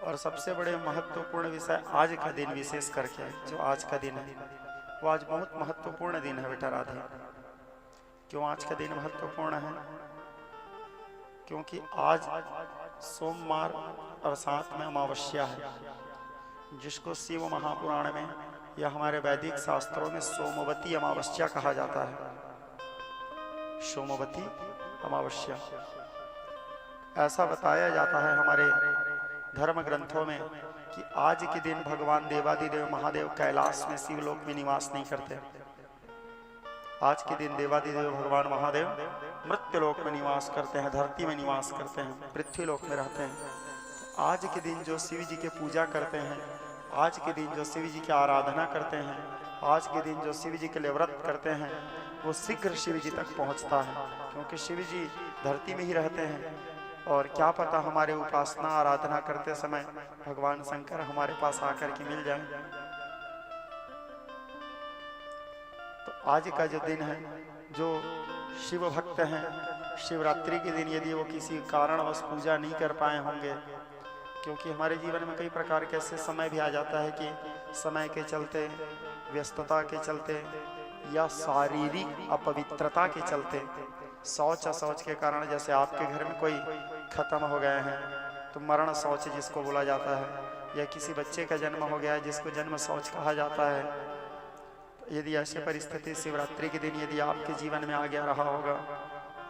और सबसे बड़े महत्वपूर्ण विषय आज का दिन विशेष करके, जो आज का दिन है वो आज बहुत महत्वपूर्ण दिन है बेटा राधे। क्यों आज का दिन महत्वपूर्ण है? क्योंकि आज सोमवार और साथ में अमावस्या है, जिसको शिव महापुराण में या हमारे वैदिक शास्त्रों में सोमवती अमावस्या कहा जाता है। सोमवती अमावस्या ऐसा बताया जाता है हमारे धर्म ग्रंथों में कि आज के दिन भगवान देवादिदेव महादेव कैलाश में शिवलोक में निवास नहीं करते। आज के दिन देवादिदेव भगवान महादेव मृत्युलोक में निवास करते हैं, धरती में निवास करते हैं, पृथ्वीलोक में रहते हैं। आज के दिन जो शिव जी के पूजा करते हैं, आज के दिन जो शिव जी की आराधना करते हैं, आज के दिन जो शिव जी के लिए व्रत करते हैं, वो शीघ्र शिव जी तक पहुंचता है। क्योंकि शिव जी धरती में ही रहते हैं और क्या पता हमारे उपासना आराधना करते समय भगवान शंकर हमारे पास आकर के मिल जाए। तो आज का जो दिन है, जो शिव भक्त हैं, शिवरात्रि के दिन यदि वो किसी कारणवश पूजा नहीं कर पाए होंगे, क्योंकि हमारे जीवन में कई प्रकार के ऐसे समय भी आ जाता है कि समय के चलते, व्यस्तता के चलते या शारीरिक अपवित्रता के चलते, शौच अशौच के कारण, जैसे आपके घर में कोई खत्म हो गए हैं तो मरण शौच जिसको बोला जाता है, या किसी बच्चे का जन्म हो गया है जिसको जन्म शौच कहा जाता है। तो यदि ऐसी परिस्थिति शिवरात्रि के दिन यदि आपके जीवन में आ गया रहा होगा,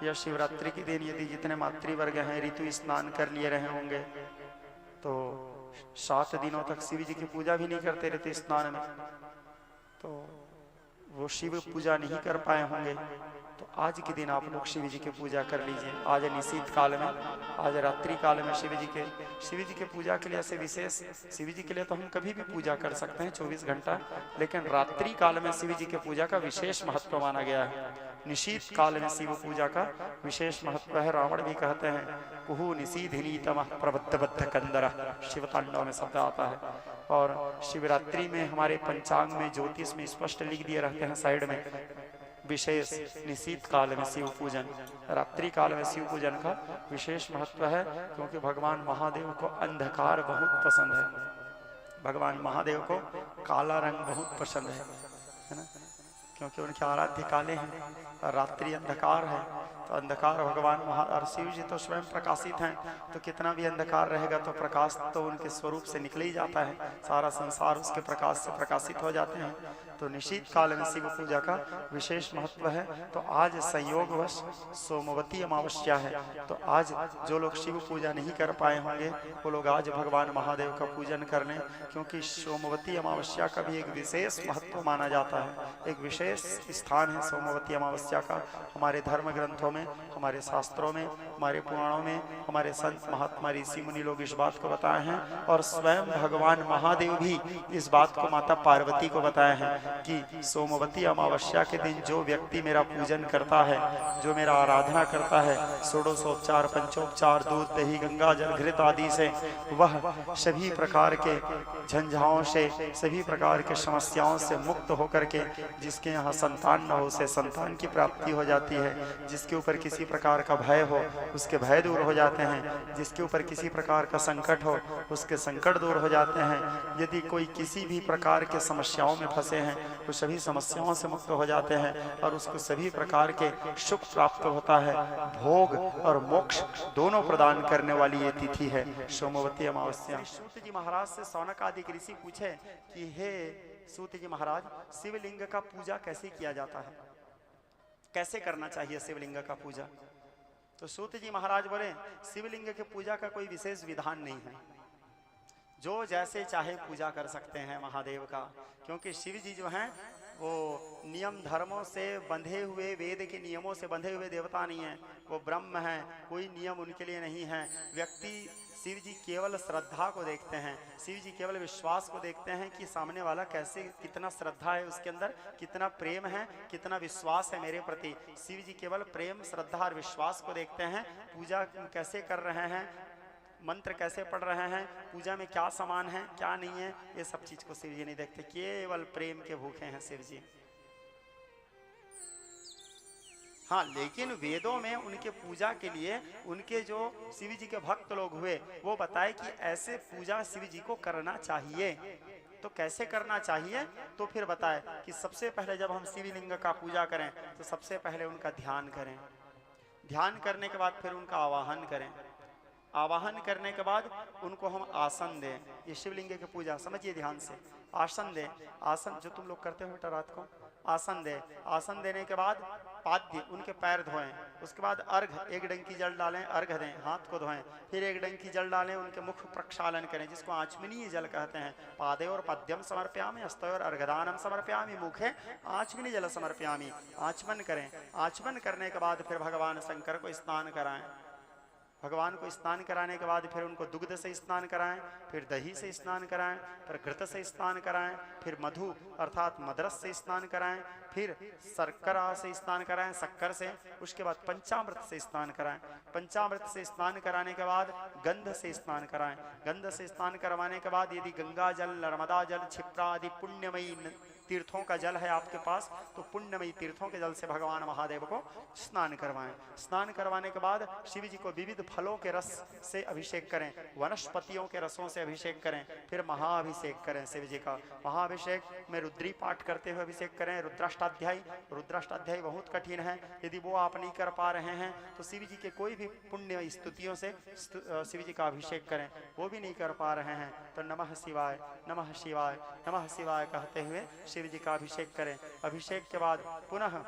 या शिवरात्रि के दिन यदि जितने मातृवर्ग हैं ऋतु स्नान कर लिए रहे होंगे, तो 7 दिनों तक शिव जी की पूजा भी नहीं करते ऋतु स्नान में, तो वो शिव पूजा नहीं कर पाए होंगे। तो आज के दिन आप लोग शिव जी की पूजा कर लीजिए। आज निशीत काल में, आज रात्रि काल में शिव जी के पूजा के लिए ऐसे विशेष, शिव जी के लिए तो हम कभी भी पूजा कर सकते हैं 24 घंटा, लेकिन रात्रि काल में शिव जी के पूजा का विशेष महत्व माना गया है। निशीत काल में शिव पूजा का विशेष महत्व है। रावण भी कहते हैं कुहू निशीधिनी तमः प्रबद्ध कंदर, शिव तांडव में शब्द आता है। और शिवरात्रि में हमारे पंचांग में ज्योतिष में स्पष्ट लिख दिए रहते हैं साइड में, विशेष निशीत काल में शिव पूजन, रात्रि काल में शिव पूजन का विशेष महत्व है। क्योंकि भगवान महादेव को अंधकार बहुत पसंद है, भगवान महादेव को काला रंग बहुत पसंद है ना, क्योंकि उनके आराध्य काले हैं और रात्रि अंधकार है। तो अंधकार भगवान और शिव जी तो स्वयं प्रकाशित हैं, तो कितना भी अंधकार रहेगा तो प्रकाश तो उनके स्वरूप से निकल ही जाता है, सारा संसार उसके प्रकाश से प्रकाशित हो जाते हैं। तो निशीत काल में शिव पूजा का विशेष महत्व है। तो आज संयोगवश सोमवती अमावस्या है, तो आज जो लोग शिव पूजा नहीं कर पाए होंगे वो लोग आज भगवान महादेव का पूजन कर लें, क्योंकि सोमवती अमावस्या का भी एक विशेष महत्व माना जाता है, एक विशेष स्थान है सोमवती अमावस्या का। हमारे धर्म ग्रंथों में, हमारे शास्त्रों में, हमारे पुराणों में हमारे संत महात्मा ऋषि मुनि लोग इस बात को बताए हैं, और स्वयं भगवान महादेव भी इस बात को माता पार्वती को बताए हैं कि सोमवती अमावस्या के दिन जो व्यक्ति मेरा पूजन करता है, जो मेरा आराधना करता है, षोडशोपचार पंचोपचार दूध दही गंगा जल घृत आदि से, वह सभी प्रकार के झंझाओं से, सभी प्रकार के समस्याओं से मुक्त होकर के, जिसके यहाँ संतान न हो उसे संतान की प्राप्ति हो जाती है, जिसके ऊपर किसी प्रकार का भय हो उसके भय दूर हो जाते हैं, जिसके ऊपर किसी प्रकार का संकट हो उसके संकट दूर हो जाते हैं। यदि कोई किसी भी प्रकार के समस्याओं में फंसे हैं वो सभी समस्याओं से मुक्त हो जाते हैं और उसको सभी प्रकार के सुख प्राप्त होता है। भोग और मोक्ष दोनों प्रदान करने वाली ये तिथि है सोमवती अमावस्या। सूत जी महाराज से शौनक आदि ऋषि पूछे कि हे सूत जी महाराज, शिवलिंग का पूजा कैसे किया जाता है, कैसे करना चाहिए शिवलिंग का पूजा? तो सूत जी महाराज बोले शिवलिंग के पूजा का कोई विशेष विधान नहीं है, जो जैसे चाहे पूजा कर सकते हैं महादेव का, क्योंकि शिव जी जो हैं वो नियम धर्मों से बंधे हुए, वेद के नियमों से बंधे हुए देवता नहीं है, वो ब्रह्म हैं, कोई नियम उनके लिए नहीं है। व्यक्ति शिव जी केवल श्रद्धा को देखते हैं, शिव जी केवल विश्वास को देखते हैं कि सामने वाला कैसे, कितना श्रद्धा है उसके अंदर, कितना प्रेम है, कितना विश्वास है मेरे प्रति। शिव जी केवल प्रेम श्रद्धा और विश्वास को देखते हैं। पूजा कैसे कर रहे हैं, मंत्र कैसे पढ़ रहे हैं, पूजा में क्या सामान है क्या नहीं है, ये सब चीज को शिव जी नहीं देखते, केवल प्रेम के भूखे हैं शिव जी। हाँ, लेकिन वेदों में उनके पूजा के लिए उनके जो शिव जी के भक्त लोग हुए वो बताए कि ऐसे पूजा शिव जी को करना चाहिए। तो कैसे करना चाहिए, तो फिर बताए कि सबसे पहले जब हम शिवलिंग का पूजा करें तो सबसे पहले उनका ध्यान करें। ध्यान करने के बाद फिर उनका आवाहन करें। आवाहन करने के बाद उनको हम आसन दें। ये शिवलिंग की पूजा समझिए ध्यान से। आसन दें, आसन जो तुम लोग करते हो बेटा रात को, आसन दें। आसन देने के बाद पाद्य उनके पैर धोएं। उसके बाद अर्घ, एक डंकी जल डालें, अर्घ दें, हाथ को धोएं। फिर एक डंकी जल डालें, उनके मुख प्रक्षालन करें, जिसको आचमनीय जल कहते हैं। पादे और पद्यम समर्पयामि, हस्तयोर और अर्घदानम समर्पयामि, मुखे आचमनी जल समर्पयामि। आचमन करें। आचमन करने के बाद फिर भगवान शंकर को स्नान कराएं। भगवान को स्नान कराने के बाद फिर उनको दुग्ध से स्नान कराएं, फिर दही से स्नान कराएं, फिर घृत से स्नान कराएं, फिर मधु अर्थात मदरस से स्नान कराएं, फिर शर्करा से स्नान कराएं, शक्कर से। उसके बाद पंचामृत से स्नान कराएं। पंचामृत से स्नान कराने के बाद गंध से स्नान कराएं। गंध से स्नान करवाने के बाद यदि गंगा जल, नर्मदा जल, क्षिप्रा आदि पुण्यमयी तीर्थों का जल है आपके पास तो पुण्यमयी तीर्थों के जल से भगवान महादेव को स्नान करवाएं। स्नान करवाने के बाद शिव जी को विविध फलों के रस से अभिषेक करें, वनस्पतियों के रसों से अभिषेक करें, फिर महाअभिषेक करें। शिव जी का महाअभिषेक में रुद्री पाठ करते हुए अभिषेक करें। रुद्राष्टाध्यायी, रुद्राष्टाध्यायी बहुत कठिन है, यदि वो आप नहीं कर पा रहे हैं तो शिव जी के कोई भी पुण्य स्तुतियों से शिव जी का अभिषेक करें। वो भी नहीं कर पा रहे हैं तो नमः शिवाय, नमः शिवाय, नमः शिवाय कहते हुए शिव जी का अभिषेक करें। अभिषेक के बाद पुनः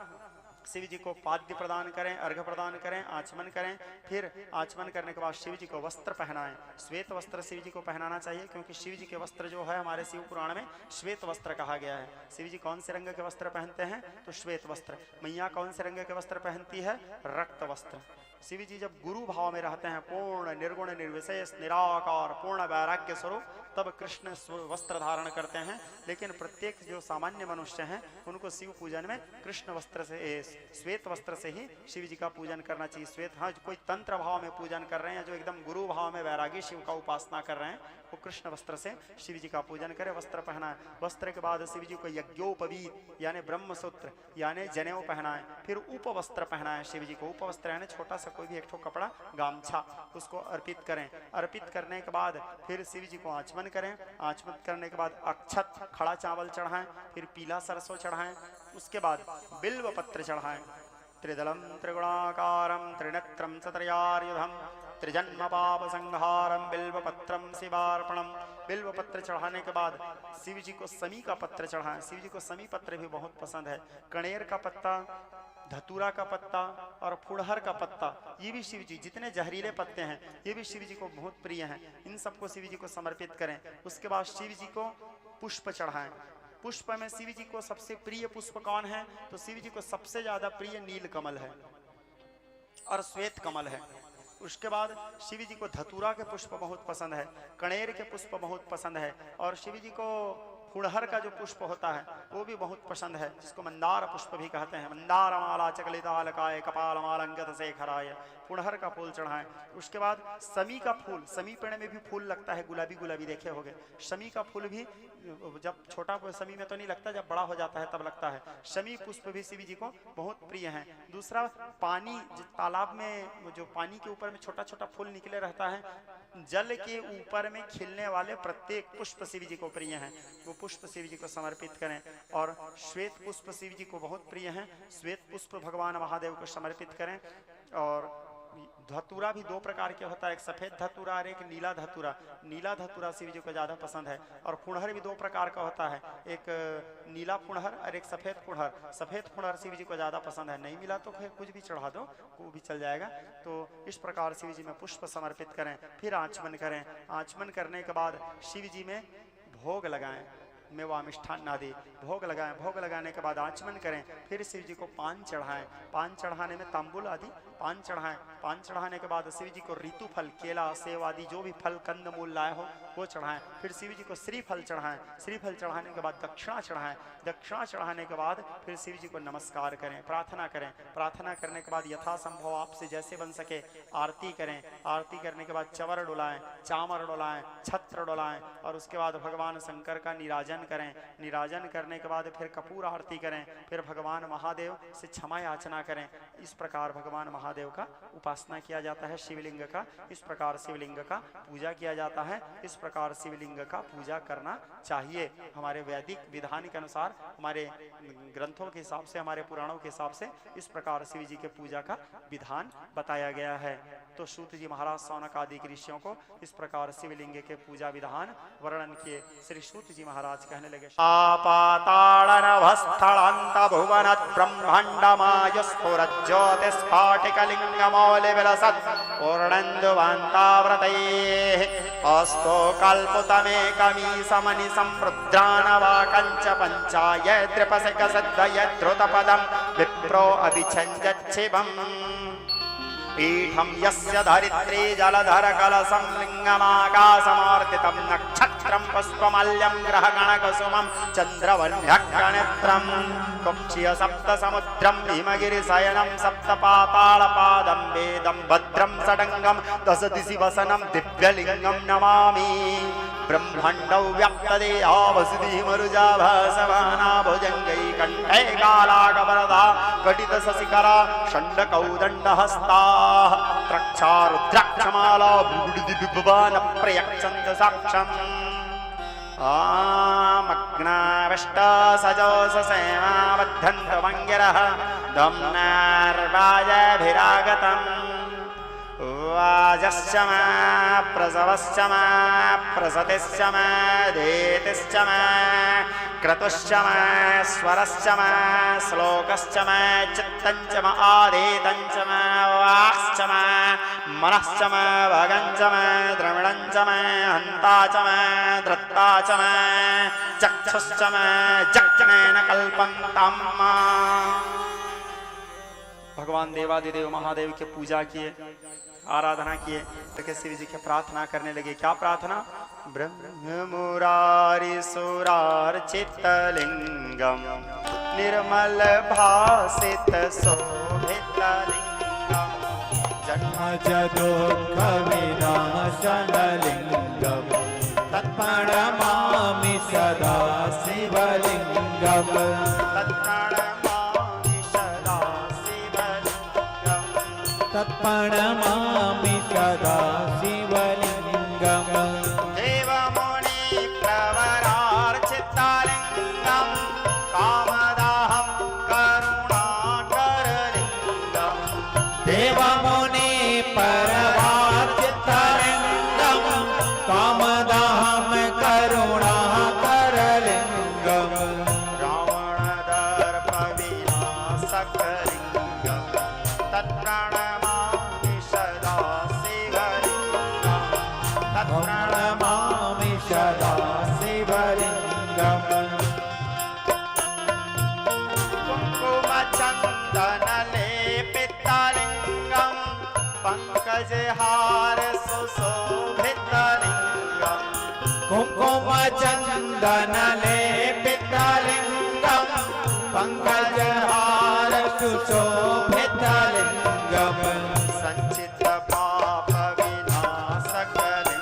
शिव जी को पाद्य प्रदान करें, अर्घ प्रदान करें, आचमन करें। फिर आचमन करने के बाद शिव जी को वस्त्र पहनाएं। श्वेत वस्त्र शिव जी को पहनाना चाहिए, क्योंकि शिव जी के वस्त्र जो है हमारे शिव पुराण में श्वेत वस्त्र कहा गया है। शिव जी कौन से रंग के वस्त्र पहनते हैं, तो श्वेत वस्त्र। मैया कौन से रंग के वस्त्र पहनती है, रक्त वस्त्र। शिव जी जब गुरु भाव में रहते हैं, पूर्ण निर्गुण निर्विशेष निराकार पूर्ण वैराग्य स्वरूप, तब कृष्ण वस्त्र धारण करते हैं। लेकिन प्रत्येक जो सामान्य मनुष्य हैं उनको शिव पूजन में कृष्ण वस्त्र से, श्वेत वस्त्र से ही शिव जी का पूजन करना चाहिए। श्वेत, हाँ, कोई तंत्र भाव में पूजन कर रहे हैं, जो एकदम गुरु भाव में वैरागी शिव का उपासना कर रहे हैं, वो कृष्ण वस्त्र से शिव जी का पूजन करें। वस्त्र पहनाएं। वस्त्र के बाद शिव जी को यज्ञोपवीत यानी ब्रह्मसूत्र यानी जनेऊ पहनाएं। फिर उपवस्त्र पहनाएं शिव जी को। उपवस्त्र यानी छोटा सा कोई भी एक ठो कपड़ा, गामछा, उसको अर्पित करें। अर्पित करने के बाद फिर शिव जी को आचमन करें। आचमन करने के बाद अक्षत, खड़ा चावल चढ़ाएं, फिर पीला सरसों चढ़ाएं। उसके बाद बिल्व पत्र चढ़ाएं। त्रिदलम त्रिगुणाकारम त्रिनेत्रम चतुर्यायुधम त्रिजन्म पाप संहारम बिल्वपत्रम शिवार्पणम। बिल्वपत्र चढ़ाने के बाद शिव जी को समी का पत्र चढ़ाएं। शिव जी को समी पत्र भी बहुत पसंद है। कणेर का पत्ता, धतूरा का पत्ता और फुड़हर का पत्ता, ये भी शिव जी, जितने जहरीले पत्ते हैं ये भी शिव जी को बहुत प्रिय हैं। इन सबको शिव जी को समर्पित करें। उसके बाद शिव जी को पुष्प चढ़ाएं। पुष्प में शिव जी को सबसे प्रिय पुष्प कौन है, तो शिव जी को सबसे ज्यादा प्रिय नील कमल है और श्वेत कमल है। उसके बाद शिव जी को धतूरा के पुष्प बहुत पसंद है, कणेर के पुष्प बहुत पसंद है, और शिव जी को फुड़हर का जो पुष्प होता है वो भी बहुत पसंद है, जिसको मंदार पुष्प भी कहते हैं। मंदार माला चकलितालकाय कपाल मालंगत से खराय, फुड़हर का फूल चढ़ाएं। उसके बाद समी का फूल, समी पेड़ में भी फूल लगता है, गुलाबी गुलाबी देखे होंगे। समी का फूल भी जब छोटा समी में तो नहीं लगता, जब बड़ा हो जाता है तब लगता है। समी पुष्प भी शिव जी को बहुत प्रिय है। दूसरा, पानी, तालाब में जो पानी के ऊपर में छोटा छोटा फूल निकले रहता है, जल के ऊपर में खिलने वाले प्रत्येक पुष्प शिव जी को प्रिय हैं, वो पुष्प शिव जी को समर्पित करें। और श्वेत पुष्प शिव जी को बहुत प्रिय हैं, श्वेत पुष्प भगवान महादेव को समर्पित करें। और धतूरा भी दो प्रकार के होता है, एक सफेद धतूरा और एक नीला धतूरा। नीला धतूरा शिव जी को ज्यादा पसंद है। और फुड़हर भी दो प्रकार का होता है, एक नीला फुड़हर और एक सफेद फुड़हर। सफेद फुड़हर शिव जी को ज्यादा पसंद है, नहीं मिला तो फिर कुछ भी चढ़ा दो, वो भी चल जाएगा। तो इस प्रकार शिव जी में पुष्प समर्पित करें। फिर आचमन करें। आचमन करने के बाद शिव जी में भोग लगाएं, मेवा मिष्ठान आदि भोग लगाएं। भोग लगाने के बाद आचमन करें। फिर शिव जी को पान चढ़ाएं। पान चढ़ाने में तांबुल आदि पान चढ़ाएं। पान चढ़ाने के बाद शिव जी को ऋतु फल, केला, सेब आदि जो भी फल कंद मूल लाए हो वो चढ़ाएं। फिर शिव जी को श्रीफल चढ़ाएं। श्रीफल चढ़ाने के बाद दक्षिणा चढ़ाएं। दक्षिणा चढ़ाने के बाद फिर शिव जी को नमस्कार करें, प्रार्थना करें। प्रार्थना करने के बाद यथासंभव आपसे जैसे बन सके आरती करें। आरती करने के बाद चवर डुलाएं, चामर डुलाएं, छत्र डुलाएं और उसके बाद भगवान शंकर का निराजन करें। निराजन करने के बाद फिर कपूर आरती करें। फिर भगवान महादेव से क्षमा याचना करें। इस प्रकार भगवान महादेव का उपासना किया जाता है। शिवलिंग का इस प्रकार शिवलिंग का पूजा किया जाता है। इस प्रकार शिवलिंग का पूजा करना चाहिए। हमारे वैदिक विधान के अनुसार, हमारे ग्रंथों के हिसाब से, हमारे पुराणों के हिसाब से इस प्रकार शिव जी के पूजा का विधान बताया गया है। तो सूत जी महाराज सौनक आदि के ऋषियों को इस प्रकार शिवलिंग के पूजा विधान वर्णन किए। श्री सूत जी महाराज कहने लगे, आपातालनभस्थलान्त भुवन ब्रह्माण्डमायुस्फुरज्योतिस्फाटिकलिङ्गमौलिविलसत् पूर्णेन्दुवान्ताव्रतैः अस्तो कल्पुतमेकमीशमनिशं रुद्रानवाकञ्च पञ्चाय त्रिपसिकसिद्धय द्रुतपदं विप्रो अभिछञ्जच्छिवम् पीठं यस्य धरित्री जलधर कलशं लिङ्गमाकाशमार्तितं नक्षत्रं पुष्पमाल्यं ग्रहगणकुसुमं चन्द्रवह्न्यग्नेत्रं कुक्षिय सप्तसमुद्रं हिमगिरिशयनं सप्तपातालपादं वेदं भद्रं षडङ्गं दशदिशि वसनं दिव्यलिङ्गं नमामि। ब्रह्माण्डौ व्याप्तदेहा वसुधिमरुजाभासवाना भुजङ्गै कण्ठे कालाकवरदा कटितशशिखरा षण्डकौदण्डहस्ता त्रक्षारुद्राक्षमाला भूडिदिबिभवान प्रयक्षन्त साक्षम् आमग्नाविष्टसजोषसेमाबद्धन्तमङ्गिरः दम्नार्वाजभिरागतम् वाजश्च मा प्रसवश्च मा प्रसतिश्च मा धेतिश्च मा क्रतुश्च मा स्वरश्च मा श्लोकश्च मा चित्तञ्च मा आधेतञ्च मा वाक्श्च मा मनश्च मा भगञ्च मा द्रविणञ्च मा हन्ता च मा धृत्ता च मा चक्षुश्च मा जज्ञेन कल्पन्तं मा। भगवान देवादिदेव महादेव के पूजा किए, आराधना किए, तो शिव जी के प्रार्थना करने लगे। क्या प्रार्थना? ब्रह्म मुरारी सुरार्चितलिंगम निर्मल भासित शोभितलिंगम जन्म दुःख विनाशनलिंगम तत्प्रणमामि सदा शिवलिंगम तत्प्रणमामि सदा शिवलिंगम। देवमुनि प्रवरार्चितलिंगम कामदाहं करुणाकरलिंगम देवमुनि प्रवरार्चितलिंगम कामदाहं करुणाकरलिंगम रावणदर्प विनाशकलिंगम तत्प्रणमामि सदा शिवलिंगम प्रणमामि सदा शिवलिंगम। कुङ्कुमचन्दनलेपितलिंगम पंकजहार सुशोभितलिंगम कुङ्कुमचन्दनलेपितलिंगम पंकजहार सुशोभितलिंगम संचित पाप विनाशकलिंगम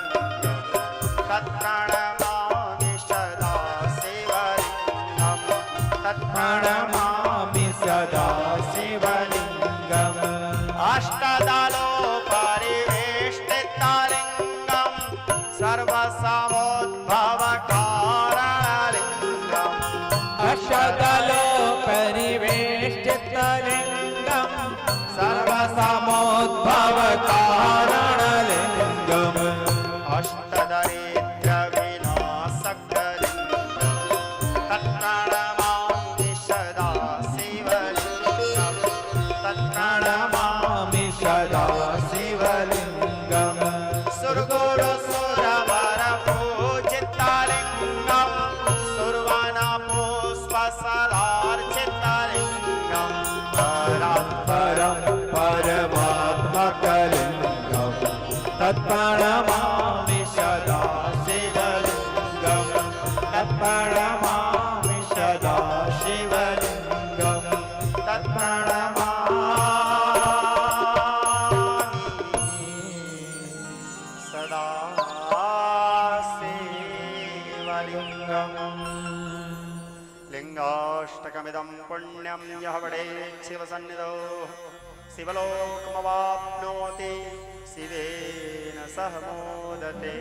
तत्प्रणमामि सदा शिवलिंगम प्रणमामि सदा शिवलिंगम। अष्टदलो परिवेष्टितलिंगम सर्वसमोद्भवकारणलिंगम अष्टदलो परिवेष्टितलिंगम सर्वसमोद्भवकारणलिंगम अष्टदरिद्र विनाशकलिंगम तत्प्रणमामि सदा शिवलिंगम प्रणमामि सदा शिवलिंगम। सुरगुरु सुरवर पूजितलिंगम सुरवन पुष्पसरार्चितलिंगम परम परम तत्प्रणमामि सदा शिवलिङ्गम् सदा शिवलिङ्गम् लिङ्गाष्टकमिदं पुण्यं यः वदेत् शिवसन्निधौ शिवलोकमवाप्नोति शिवेन सह मोदते।